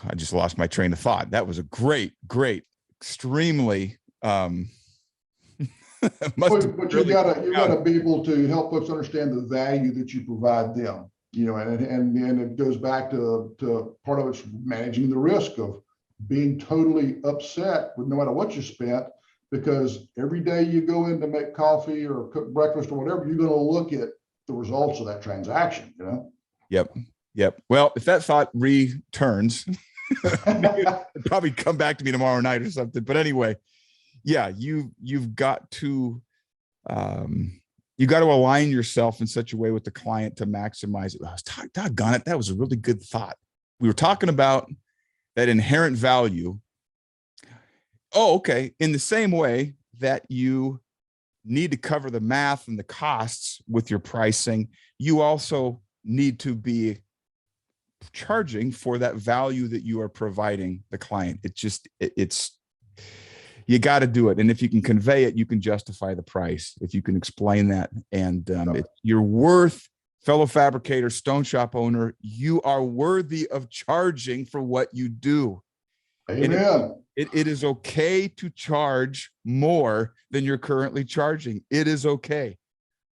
I just lost my train of thought. That was a great, extremely, but you gotta be able to help folks understand the value that you provide them, and it goes back to part of it's managing the risk of being totally upset with no matter what you spent, because every day you go in to make coffee or cook breakfast or whatever, you're going to look at the results of that transaction, Yep. Well, if that thought returns, it'll probably come back to me tomorrow night or something. But anyway, yeah, you've got to align yourself in such a way with the client to maximize it. Doggone it, that was a really good thought. We were talking about that inherent value. Oh, okay. In the same way that you need to cover the math and the costs with your pricing, you also need to be charging for that value that you are providing the client. You got to do it. And if you can convey it, you can justify the price. If you can explain that, and you're worth, fellow fabricator, stone shop owner, you are worthy of charging for what you do. Amen. It is okay to charge more than you're currently charging. It is okay.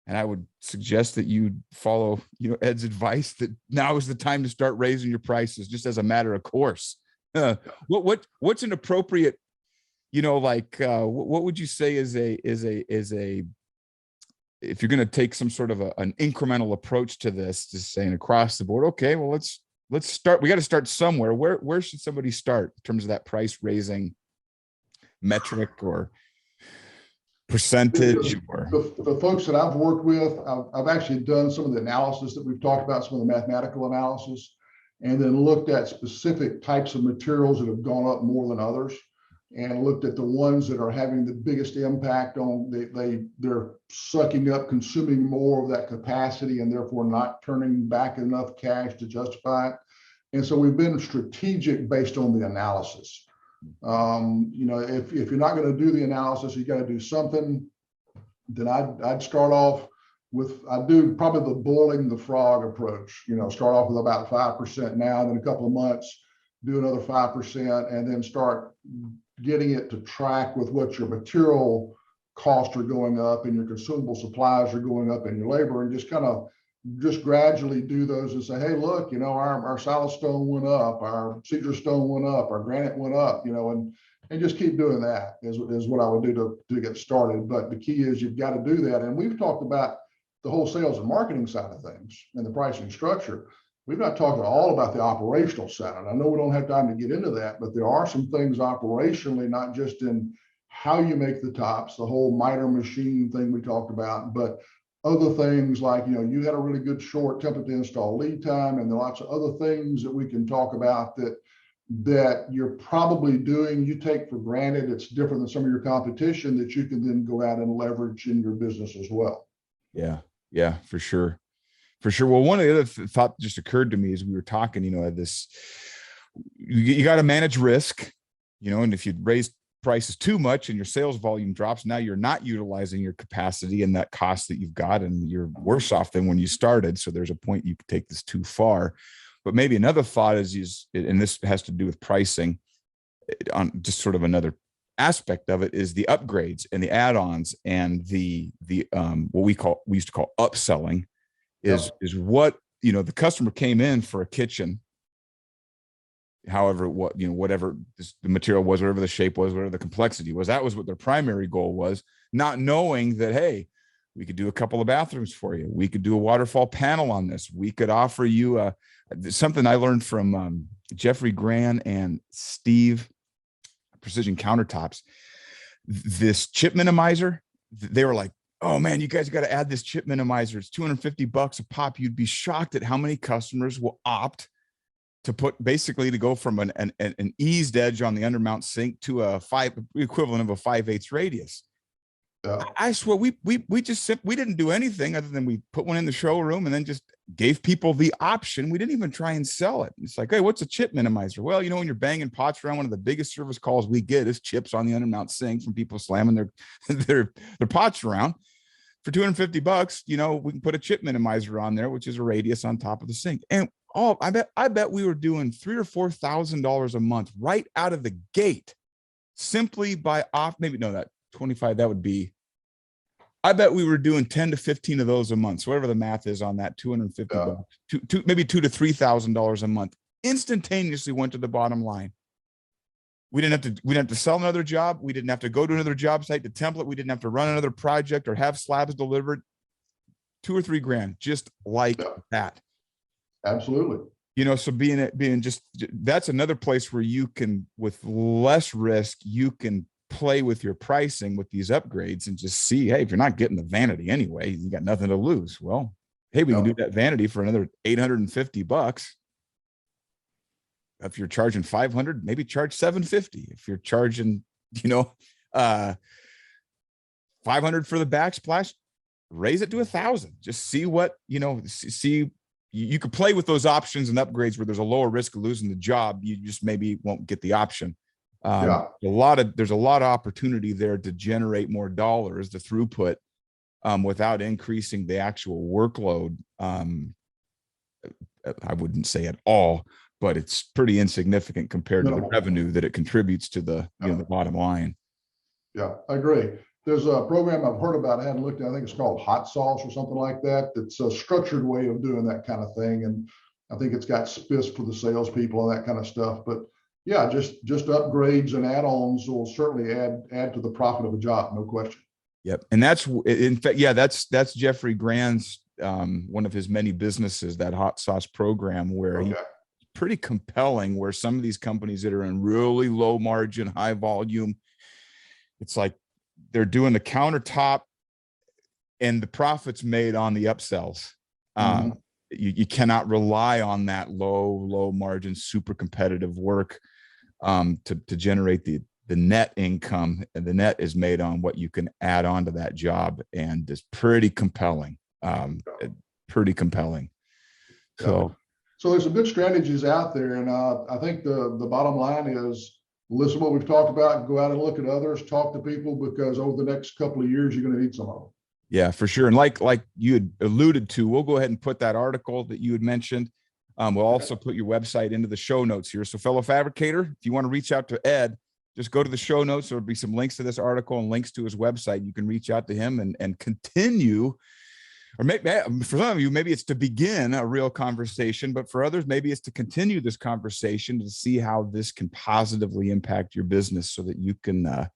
And I would suggest that you follow, Ed's advice that now is the time to start raising your prices, just as a matter of course. What's an appropriate, what would you say is a if you're going to take some sort of an incremental approach to this, just saying across the board, okay, well, let's start. We got to start somewhere. Where should somebody start in terms of that price raising metric or percentage? Or the folks that I've worked with, I've actually done some of the analysis that we've talked about, some of the mathematical analysis, and then looked at specific types of materials that have gone up more than others, and looked at the ones that are having the biggest impact on they're sucking up, consuming more of that capacity, and therefore not turning back enough cash to justify it. And so we've been strategic based on the analysis. If you're not going to do the analysis, you got to do something. Then I'd start off with, I do probably the boiling the frog approach. Start off with about 5% now, then a couple of months, do another 5%, and then start getting it to track with what your material costs are going up and your consumable supplies are going up and your labor, and just gradually do those and say, hey, look, our silestone went up, our cedar stone went up, our granite went up, and just keep doing that is what I would do to get started. But the key is you've got to do that. And we've talked about the whole sales and marketing side of things and the pricing structure. We've not talked at all about the operational side. And I know we don't have time to get into that, but there are some things operationally, not just in how you make the tops, the whole miter machine thing we talked about, but other things like, you had a really good short template to install lead time, and there are lots of other things that we can talk about that you're probably doing, you take for granted. It's different than some of your competition that you can then go out and leverage in your business as well. Yeah, for sure. Well, one of the other thought that just occurred to me as we were talking, you got to manage risk, and if you raise prices too much and your sales volume drops, now you're not utilizing your capacity and that cost that you've got, and you're worse off than when you started. So there's a point you could take this too far. But maybe another thought is, and this has to do with pricing on just sort of another aspect of it, is the upgrades and the add-ons and the what we used to call upselling is what, the customer came in for a kitchen, however, whatever the material was, whatever the shape was, whatever the complexity was, that was what their primary goal was, not knowing that, hey, we could do a couple of bathrooms for you. We could do a waterfall panel on this. We could offer you something I learned from Jeffrey Gran and Steve, Precision Countertops. This chip minimizer, they were like, oh man, you guys got to add this chip minimizer. It's $250 a pop. You'd be shocked at how many customers will opt to to go from an eased edge on the undermount sink to equivalent of a 5/8 radius. I swear we didn't do anything other than we put one in the showroom and then just gave people the option. We didn't even try and sell it. It's like, hey, what's a chip minimizer? Well, when you're banging pots around, one of the biggest service calls we get is chips on the undermount sink from people slamming their pots around. For $250, we can put a chip minimizer on there, which is a radius on top of the sink. And I bet we were doing $3,000 or $4,000 a month right out of the gate, simply by that 25, that would be, I bet we were doing 10 to 15 of those a month. So whatever the math is on that, $250, maybe $2,000 to $3,000 a month, instantaneously went to the bottom line. We didn't have to sell another job. We didn't have to go to another job site to template. We didn't have to run another project or have slabs delivered. $2,000 or $3,000, just like that. Absolutely. So being just, that's another place where you can, with less risk, you can play with your pricing with these upgrades and just see, hey, if you're not getting the vanity anyway, you got nothing to lose. Well, hey, we can do that vanity for another $850. If you're charging $500, maybe charge $750. If you're charging, $500 for the backsplash, raise it to $1,000. Just see what, see, you could play with those options and upgrades where there's a lower risk of losing the job. You just maybe won't get the option. There's a lot of opportunity there to generate more dollars, the throughput, without increasing the actual workload. I wouldn't say at all, but it's pretty insignificant compared to the revenue that it contributes to the bottom line. Yeah, I agree. There's a program I've heard about, I hadn't looked at, I think it's called Hot Sauce or something like that. It's a structured way of doing that kind of thing. And I think it's got spiffs for the salespeople and that kind of stuff. But yeah, just upgrades and add-ons will certainly add to the profit of a job, no question. Yep. And that's, in fact, that's Jeffrey Gran's, one of his many businesses, that Hot Sauce program, where he's pretty compelling, where some of these companies that are in really low margin, high volume, it's like they're doing the countertop and the profits made on the upsells. You cannot rely on that low margin, super competitive work to generate the net income, and the net is made on what you can add on to that job, and it's pretty compelling. So there's some good strategies out there, and I think the bottom line is listen to what we've talked about, go out and look at others, talk to people, because over the next couple of years you're going to need some of them. Yeah, for sure. And like you had alluded to, we'll go ahead and put that article that you had mentioned We'll also put your website into the show notes here. So fellow fabricator, if you want to reach out to Ed, just go to the show notes. There'll be some links to this article and links to his website. You can reach out to him and continue, or maybe for some of you, maybe it's to begin a real conversation, but for others, maybe it's to continue this conversation to see how this can positively impact your business so that you can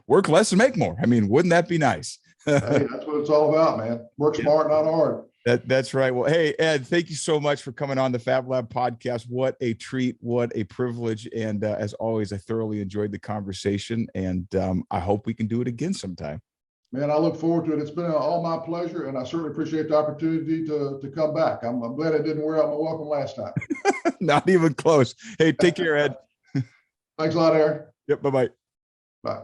work less and make more. I mean, wouldn't that be nice? Hey, that's what it's all about, man. Work smart, not hard. That's right. Well, hey, Ed, thank you so much for coming on the Fab Lab podcast. What a treat. What a privilege. And as always, I thoroughly enjoyed the conversation, and I hope we can do it again sometime. Man, I look forward to it. It's been all my pleasure, and I certainly appreciate the opportunity to come back. I'm glad I didn't wear out my welcome last time. Not even close. Hey, take care, Ed. Thanks a lot, Aaron. Yep. Bye-bye. Bye.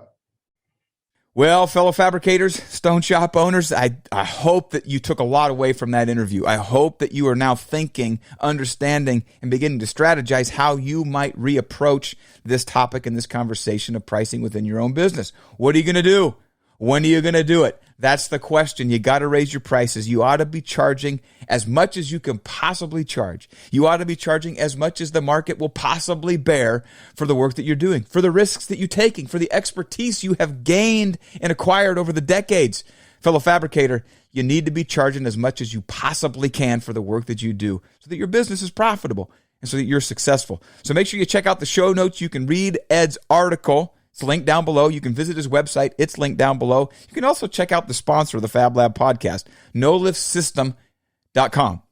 Well, fellow fabricators, stone shop owners, I hope that you took a lot away from that interview. I hope that you are now thinking, understanding, and beginning to strategize how you might reapproach this topic and this conversation of pricing within your own business. What are you going to do? When are you going to do it? That's the question. You got to raise your prices. You ought to be charging as much as you can possibly charge. You ought to be charging as much as the market will possibly bear for the work that you're doing, for the risks that you're taking, for the expertise you have gained and acquired over the decades. Fellow fabricator, you need to be charging as much as you possibly can for the work that you do so that your business is profitable and so that you're successful. So make sure you check out the show notes. You can read Ed's article. It's linked down below. You can visit his website. It's linked down below. You can also check out the sponsor of the Fab Lab podcast, noliftsystem.com.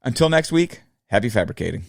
Until next week, happy fabricating.